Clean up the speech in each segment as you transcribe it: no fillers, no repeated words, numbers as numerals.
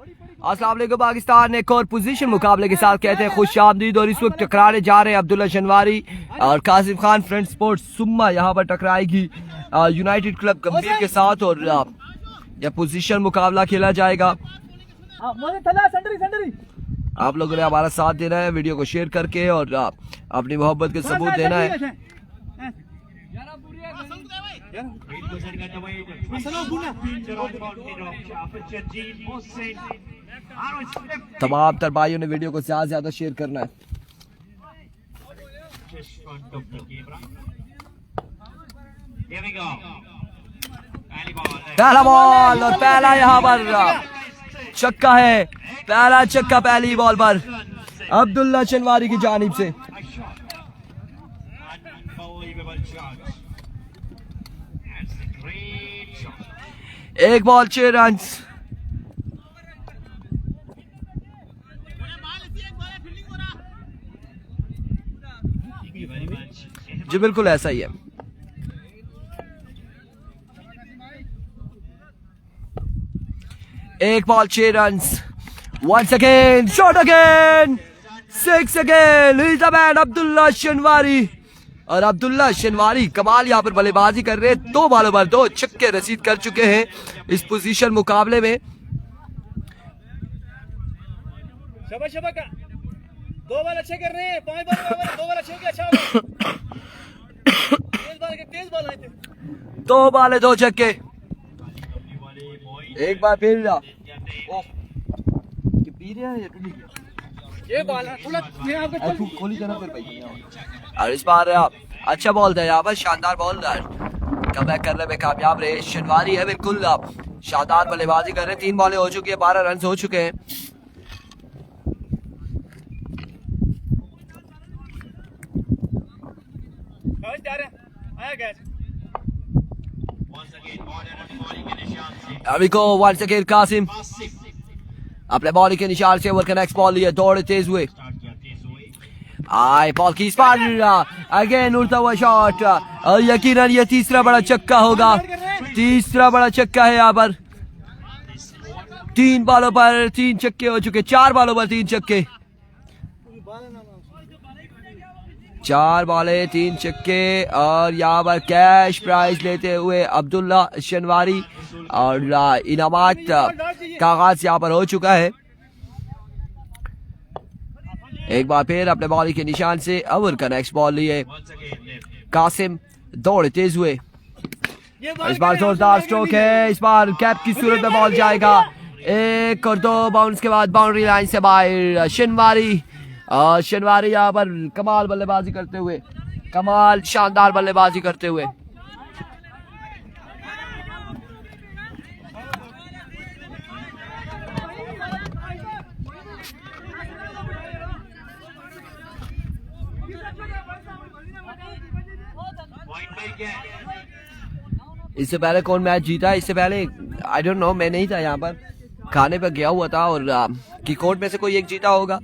अस्सलाम वालेकुम पाकिस्तान। एक और पोजीशन मुकाबले के साथ कहते हैं खुश आमदीद। और इस वक्त टकराने जा रहे हैं अब्दुल्ला शनवारी और कासिम खान। फ्रेंड स्पोर्ट्स सुम्मा यहाँ पर टकराएगी यूनाइटेड क्लब गंभीर के साथ और यह पोजीशन मुकाबला खेला जाएगा। आप लोगों ने हमारा साथ देना है, वीडियो को शेयर करके और अपनी मोहब्बत के सबूत देना है। तमाम तर भाइयों ने वीडियो को ज्यादा से ज्यादा शेयर करना है। पहला बॉल और पहला यहाँ पर छक्का है। पहला छक्का पहली बॉल पर अब्दुल्ला शनवारी की जानिब से। एक बॉल 6 रन। जी बिल्कुल ऐसा ही है। एक ball 6 run. Once again shot again 6 again is the man Abdullah Shinwari. और अब्दुल्ला शनवारी कमाल यहाँ पर बल्लेबाजी कर रहे हैं। 2 बॉलों पर 2 छक्के रसीद कर चुके हैं इस पोजीशन मुकाबले में। दो बॉल अच्छे कर रहे हैं, 5 बॉल 2 बॉल अच्छे के अच्छा होगा। तेज बॉल आए थे। 2 बॉल 2 छक्के। एक बार फिर ये बॉल थोड़ा खोली तरह पर भाई। और इस बार अच्छा बॉल था यहाँ पर, शानदार बॉल कमबैक करने में कामयाब रहे शनवारी है। बिल्कुल शानदार बल्लेबाजी कर रहे हैं। 3 बॉलें हो चुकी है, 12 रन हो चुके हैं। अभी को वंस अगेन कासिम अपने बॉल के निशान से ओवर का नेक्स्ट बॉल लिए दौड़े तेज हुए। आए बॉल की स्पार अगेन उड़ता हुआ शॉट और यकीनन ये तीसरा बड़ा छक्का होगा। तीसरा बड़ा छक्का है यहाँ पर। 3 बॉलों पर 3 छक्के हो चुके। 4 बॉलों पर 3 छक्के। 4 बॉलें 3 छक्के और यहाँ पर कैश प्राइज लेते हुए अब्दुल्ला शनवारी और इनामात का आगाज यहाँ पर हो चुका है। एक बार फिर अपने बॉल के निशान से ओवर का नेक्स्ट बॉल लिए कासिम दौड़े तेज हुए। इस बार जोरदार स्ट्रोक है। इस बार कैप की सूरत में बॉल जाएगा। 1 और 2 बाउंस के बाद बाउंड्री लाइन से बाहर शनवारी। और शनवारी यहाँ पर कमाल बल्लेबाजी करते हुए, कमाल शानदार बल्लेबाजी करते हुए। इससे पहले कौन मैच जीता? इससे पहले आई डोंट नो, मैं नहीं था यहाँ पर, खाने पर गया हुआ था। और की कोर्ट में से कोई एक जीता होगा।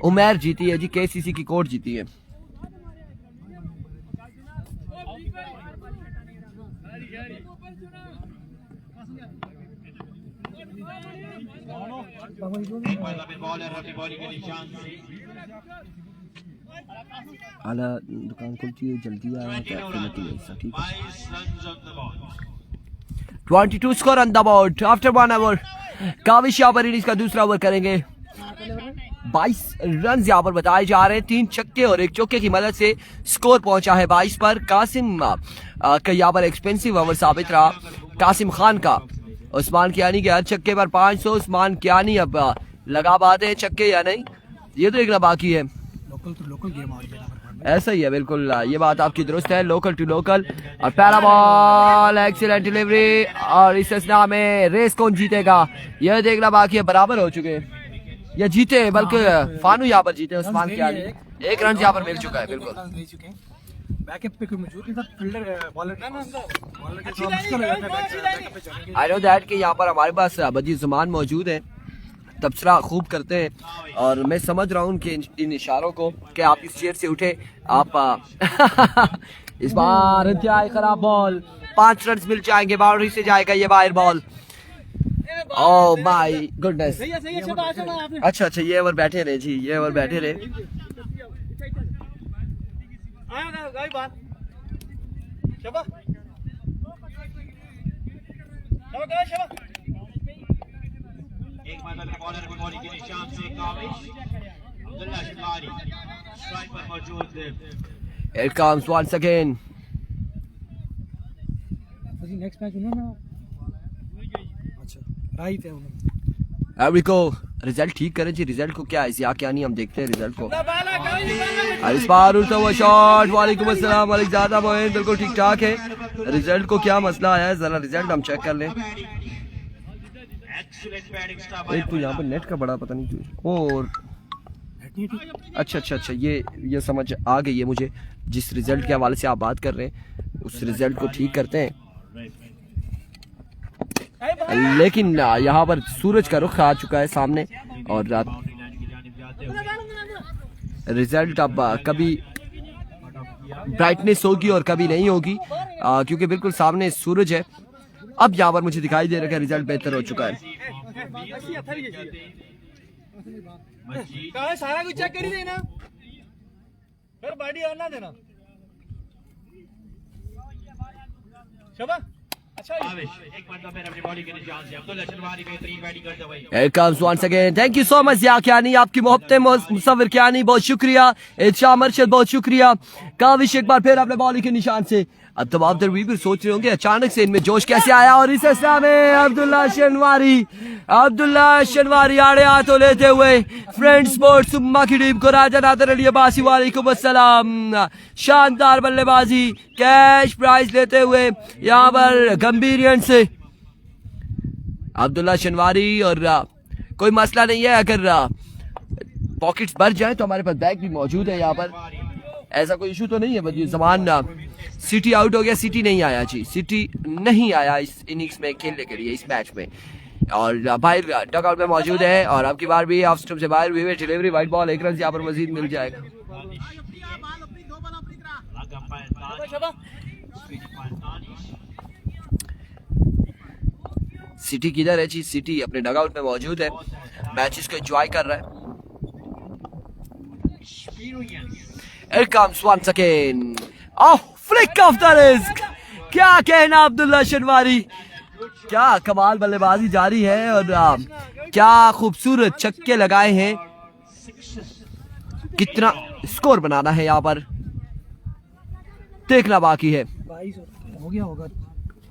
उमेर जीती है जी, केसीसी की कोर्ट जीती है। आला दुकान खुलती है, जल्दी आया ठीक है। 22 score on the board after 1 over. Kavish यहाँ पर इनिंग्स का दूसरा ओवर करेंगे। 22 रन यहाँ पर बताए जा रहे हैं। 3 छक्के और 1 चौके की मदद से स्कोर पहुंचा है 22 पर। कासिम का यहाँ पर एक्सपेंसिव ओवर साबित रहा कासिम खान का। उस्मान कियानी के हर छक्के पर 500। उस्मान कियानी अब लगा पाते हैं छक्के या नहीं, ये तो देखना बाकी है। लोकल गेम ऐसा ही है, बिल्कुल ये बात आपकी दुरुस्त है। Local to local. और पहला बॉल एक्सीलेंट डिलीवरी। और इस असना में रेस कौन जीतेगा यह देखना बाकी है। बराबर हो चुके हैं या जीते, बल्कि फानू यहाँ पर जीते। उस्मान कियानी 1 रन यहाँ पर मिल चुका है। बिल्कुल आई नो दैट कि यहाँ पर हमारे पास बजी जुमान मौजूद है, तबसरा खूब करते हैं। और मैं समझ रहा हूँ कि इन इशारों को कि आप इस चेयर से उठे। आप इस बार इंतहाई खराब बॉल। 5 रन मिल जाएंगे। बाउंड्री से जाएगा ये बाहर बॉल। Oh my goodness. सही है शबा आ जाओ आपने अच्छा अच्छा, ये ओवर बैठे रहे जी, ये ओवर बैठे रहे। आया ना गाइस बात शबा गाइस शबा एक मतलब बॉलर की बॉलिंग के निशान से काविश अब्दुल्ला शिकारी स्ट्राइक पर मौजूद है। It comes once again. Next match उन्होंने अच्छा राइट है उन्होंने Here we go. रिजल्ट ठीक करें जी, रिजल्ट को क्या है या क्या नहीं, हम देखते हैं रिजल्ट को। इस बार उल्टा हुआ शॉट, वालेकुम अस्सलाम वालेकुम ज़्यादा मोइन, बिल्कुल ठीक ठाक है। रिजल्ट को क्या मसला आया है, जरा रिजल्ट हम चेक कर लें। एक तो यहाँ पर नेट का बड़ा पता नहीं क्यों, और अच्छा अच्छा अच्छा, ये समझ आ गई है मुझे, जिस रिजल्ट के हवाले से आप बात कर रहे हैं उस रिजल्ट को ठीक करते हैं। लेकिन यहाँ पर सूरज का रुख आ चुका है सामने, और रिजल्ट अब कभी ब्राइटनेस होगी और कभी नहीं होगी, क्योंकि बिल्कुल सामने सूरज है। अब यहाँ पर मुझे दिखाई दे रहा है कि रिजल्ट बेहतर हो चुका है। सारा कुछ चेक कर ही देना, फिर बॉडी ऑन ना देना Shaba. Here comes once again. Thank you so much या कियानी, आपकी मोहब्बतें मुसव्विर कियानी, बहुत शुक्रिया। इरशाद मर्शद बहुत शुक्रिया। काविश एक बार फिर अपने बॉलिंग के निशान से। अब तो आप भी सोच रहे होंगे अचानक से इनमें जोश कैसे आया, और इस असला में अब्दुल्ला शनवारी आड़े हाथों लेते हुए फ्रेंड स्पोर्ट्स सुम्मा की टीम को राजा नादर अली अब्बासी वालेकुम अस्सलाम, शानदार बल्लेबाजी, कैश प्राइज लेते हुए यहाँ पर गंभीरियन से अब्दुल्ला शनवारी। और कोई मसला नहीं है, अगर पॉकेट्स भर जाए तो हमारे पास बैग भी मौजूद है यहाँ पर, ऐसा कोई इशू तो नहीं है। बल्कि जमान सिटी आउट हो गया, सिटी नहीं आया जी, सिटी नहीं आया इस इनिंग्स में खेलने के लिए, इस मैच में। और बाहर डगआउट में मौजूद है, और अब की बार भी ऑफ स्टंप से बाहर हुई है, डिलीवरी वाइट बॉल, एक रन यहाँ पर मजीद मिल जाएगा। सिटी किधर है जी, सिटी अपने डगआउट में मौजूद है, मैचेस को एंजॉय कर रहा है। Here comes once again. Oh, flick of the wrist. क्या कहना अब्दुल्ला शनवारी, क्या कमाल बल्लेबाजी जारी है, और क्या खूबसूरत छक्के लगाए हैं। कितना स्कोर बनाना है यहाँ पर देखना बाकी है। 22 हो गया होगा,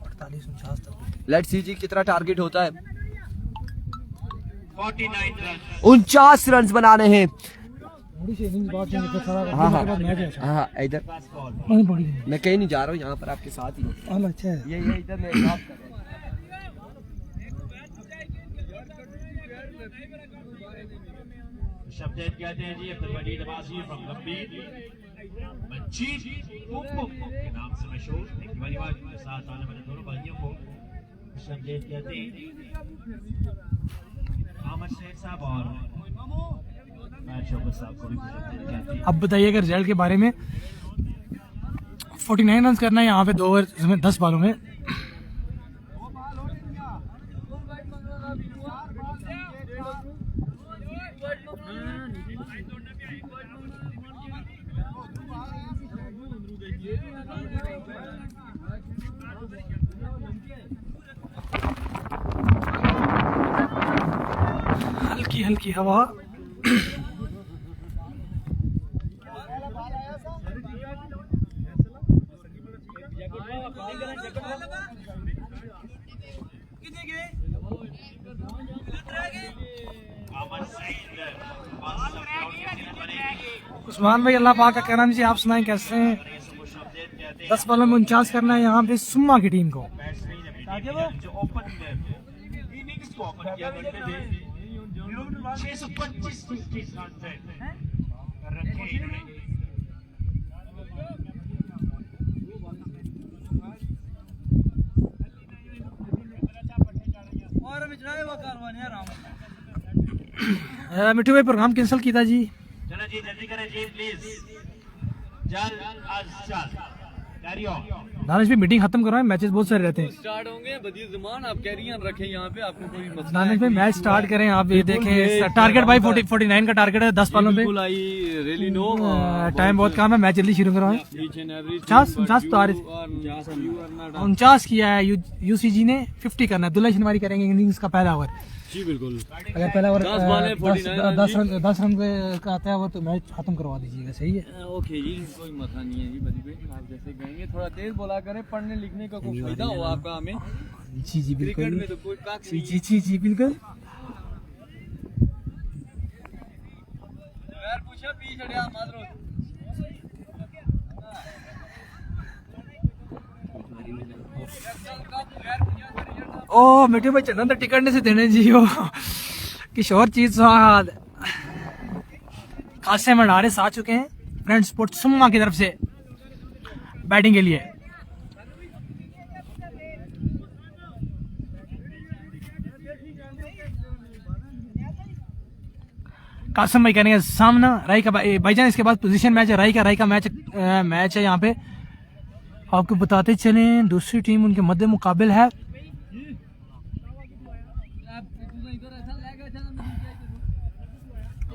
48-49 तक। लेट्स सी जी कितना टारगेट होता है। 49 रन बनाने हैं। थोड़ी सी इनिंग्स बाद में सारा हाँ मैच है। हाँ इधर मैं कहीं नहीं जा रहा हूँ, यहाँ पर आपके साथ ही हूँ। अच्छा है ये इधर मैं जॉब कर रहा हूँ। शब्द कहते हैं जी अब्दुल वलीद अब्बासी फ्रॉम गंभीर मंजीत के नाम से मशहूर, एक परिवार के साथ आने वाले दोनों भाइयों को शब्द कहते हैं। अहमद शेख साहब और अब बताइएगा रिजल्ट के बारे में। 49 रन करना है यहाँ पे 2 ओवर 10 बॉलों में। हल्की हल्की हवा। उस्मान भाई अल्लाह पाक का कहना जी, आप सुनाएं कैसे हैं। 10 बॉलों में 49 करना है यहाँ पे सुम्मा की टीम को। मिठू भाई प्रोग्राम कैंसिल किया जी। चलो जी जल्दी करें जी प्लीज, जल्द अज जल्द। Carry on. दानिश भी मीटिंग खत्म करो, मैचेस बहुत सारे रहते हैं। स्टार्ट होंगे बदी ज़मान, आप कैरियर रखें यहाँ पे, आपको कोई मसला दानिश भाई मैच स्टार्ट करें। आप ये देखें टारगेट भाई 49 का टारगेट है 10 पालों पे। बिल्कुल आई रियली नो टाइम बहुत कम है, मैच जल्दी शुरू करो। ईच एंड एवरी 50 तो 49 किया है यूसीजी ने, 50 करना है। अब्दुल्ला शनवारी करेंगे इनिंग्स का पहला ओवर। जी बिल्कुल। अगर पहला ओवर 10 बॉल है, 49 10 रन का आता है वो तो मैच खत्म करवा दीजिएगा, सही है। ओके जी, कोई मसला नहीं है जी बदी भाई, आप जैसे कहेंगे। थोड़ा तेज बोला करें, पढ़ने लिखने का कोई फायदा हो आपका हमें। जी जी बिल्कुल, क्रिकेट में तो कोई काक नहीं जी जी जी बिल्कुल। यार पूछा पी छड़िया मादरो। ओ मिठे भाई चंदन तो टिकट नहीं से देने जी हो किशोर चीज स्वाद कासिम मंडारिस आ चुके हैं फ्रेंड स्पोर्ट्स सुम्मा की तरफ से बैटिंग के लिए। कासिम भाई करेंगे सामना राई का भाईजान। इसके बाद पोजीशन मैच है, राई का मैच है यहाँ पे। आपको बताते चलें दूसरी टीम उनके मध्य मुकाबिल है।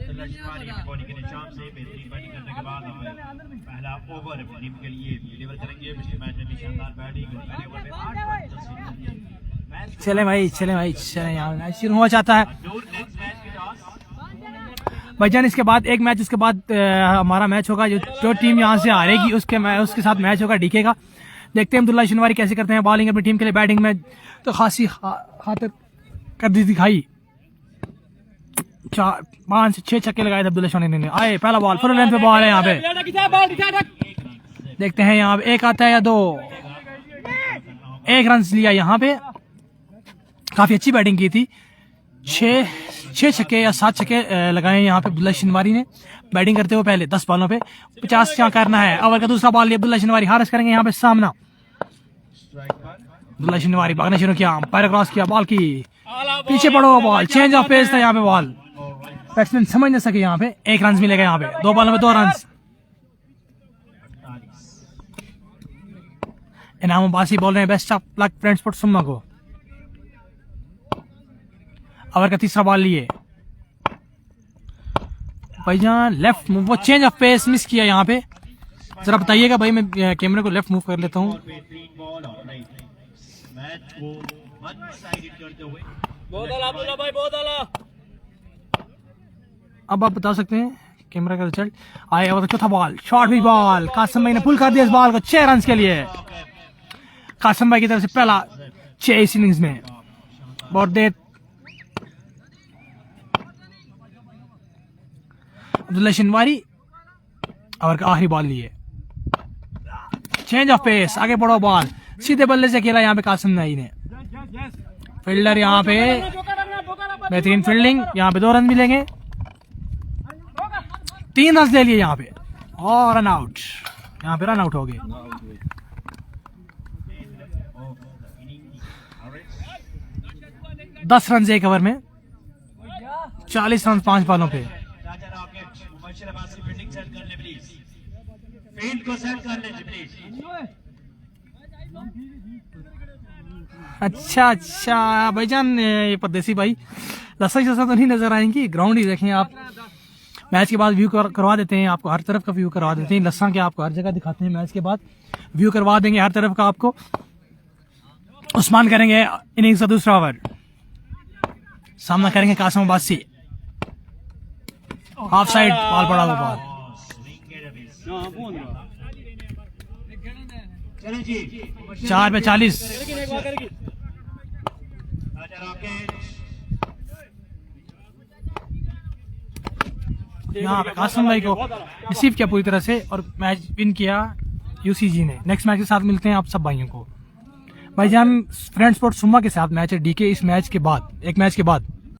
अब्दुल्ला शनवारी की बॉलिंग के निशान से बेहतरीन बैटिंग करने के बाद पहला ओवर टीम के लिए डिलीवर करेंगे। पिछले मैच में भी शानदार बैटिंग, पहले ओवर में 8 रन मैच। चले भाई यहाँ मैच शुरू हो जाता है भाईजान। इसके बाद एक मैच, उसके बाद हमारा मैच होगा। जो टीम यहाँ से हारेगी उसके साथ मैच होगा डीके का। देखते हैं अब्दुल्ला शनवारी कैसे करते हैं बॉलिंग अपनी टीम के लिए। बैटिंग में तो खासी खातिर कर दी दिखाई, 4 5 से 6 छक्के लगाए थे अब्दुल्ला शनवारी ने। आए पहला बॉल, फुल लेंथ पे बॉल है यहाँ पे। देखते हैं यहाँ पे एक आता है या दो। 1 रन लिया यहाँ पे, काफी अच्छी बैटिंग की थी। 6 छक्के या 7 छक्के लगाए यहाँ पे अब्दुल्ला शनवारी ने बैटिंग करते हुए पहले 10 बॉलों पे। 50 क्या करना है। ओवर का दूसरा बॉल लिया अब्दुल्ला शनवारी, हारिस करेंगे यहाँ पे सामना। अब्दुल्ला शनवारी भागना शुरू किया, पैर क्रॉस किया, बॉल की पीछे पड़ो बॉल, चेंज ऑफ पेस था यहाँ पे। बॉल बैट्समैन समझ नहीं सके यहाँ पे। 1 रन मिलेगा यहाँ पे, 2 बॉलों में 2 रन। इनाम अब्बासी बोल रहे हैं best of luck friend sports सुम्मा को। ओवर का तीसरा बॉल लिए भाईजान, लेफ्ट मूव, वो चेंज ऑफ पेस मिस किया यहाँ पे। जरा बताइएगा भाई, मैं कैमरे को लेफ्ट मूव कर लेता हूँ। अब आप बता सकते हैं कैमरा का रिजल्ट। आए ओवर का चौथा बॉल, शॉर्ट भी बॉल। कासिम भाई ने पुल कर दिया इस बॉल को 6 रन के लिए। कासिम भाई की तरफ से पहला 6 इनिंग्स में। बहुत देर अब्दुल्ला शनवारी ओवर का आखिरी बॉल लिए, चेंज ऑफ पेस, आगे बढ़ो बॉल, सीधे बल्ले से खेला यहाँ पे कासिम भाई ने। फील्डर यहाँ पे बेहतरीन फील्डिंग, यहाँ पे 2 रन मिलेंगे। 3 रन ले लिए यहाँ पे और रन आउट। यहाँ पे रन आउट हो गए। 10 रन 1 ओवर में, 40 रन 5 बॉलों पे। अच्छा भाईजान, ये परदेसी भाई लसा तो नहीं नजर आएंगी। ग्राउंड ही देखें आप। मैच के बाद व्यू करवा देते हैं आपको, हर तरफ का व्यू करवा देते हैं। लसा के आपको हर जगह दिखाते हैं। मैच के बाद व्यू करवा देंगे हर तरफ का आपको। उस्मान करेंगे इनिंग्स का दूसरा ओवर, सामना करेंगे Qasim Abbasi. Off side ball पड़ा हुआ बॉल। 4 पे 40। यहाँ पे कासिम भाई को रिसीव किया पूरी तरह से और मैच विन किया यूसीजी ने। नेक्स्ट मैच के साथ मिलते हैं आप सब भाइयों को। भाईजान फ्रेंड स्पोर्ट्स सुम्मा के साथ मैच है डीके। इस मैच के बाद, एक मैच के बाद